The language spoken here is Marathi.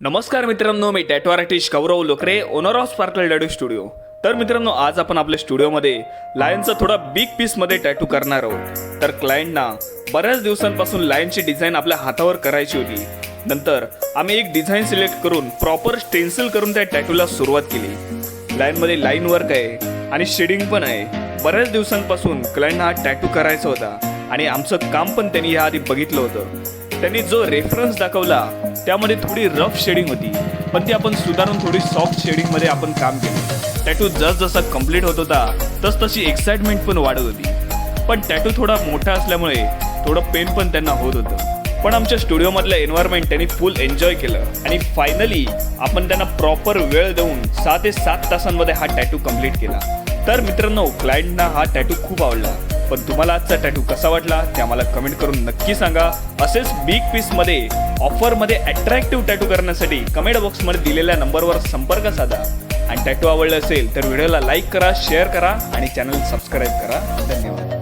नमस्कार मित्रांनो, मी tattoo artist Gaurav Lokare, owner of sparkle tattoo studio. तर मित्रांनो, आज आपण आपल्या स्टुडिओमध्ये लायनचा थोडा बिग पीस मध्ये टॅटू करणार आहोत। तर क्लायंटना बऱ्याच दिवसांपासून लायनची डिझाईन आपल्या हातावर करायची होती। नंतर आम्ही एक डिझाईन सिलेक्ट करून प्रॉपर स्टेन्सिल करून त्या टॅटूला सुरुवात केली। लायनमध्ये लाईन वर्क आहे आणि शेडिंग पण आहे। बऱ्याच दिवसांपासून क्लायंटना हा टॅटू करायचा होता आणि आमचं काम पण त्यांनी याआधी बघितलं होतं। त्यांनी जो रेफरन्स दाखवला त्यामध्ये थोडी रफ शेडिंग होती, पण ती आपण सुधारून थोडी सॉफ्ट शेडिंग मध्ये आपण काम केलं। टॅटू जसा कंप्लीट होत होता तशी एक्साइटमेंट पण वाढत होती। पण टॅटू थोडा मोठा असल्यामुळे थोडं पेन पण त्यांना होत होतं। पण आमच्या स्टुडिओ मधलं एन्व्हायरमेंट त्यांनी फुल एन्जॉय केलं आणि फायनली आपण त्यांना प्रॉपर वेळ देऊन 6 ते 7 तासांमध्ये हा टॅटू कंप्लीट केला। तर मित्रांनो, क्लायंटना हा टॅटू खूप आवडला। पण तुम्हाला आजचा टॅटू कसा वाटला ते आम्हाला कमेंट करून नक्की सांगा। असेच बिग पीस मध्ये ऑफर मध्ये अट्रॅक्टिव्ह टॅटू करण्यासाठी कमेंट बॉक्स मध्ये दिलेल्या नंबरवर संपर्क साधा। आणि टॅटू आवडला असेल तर व्हिडिओला लाईक करा, शेअर करा आणि चॅनल सबस्क्राईब करा। धन्यवाद।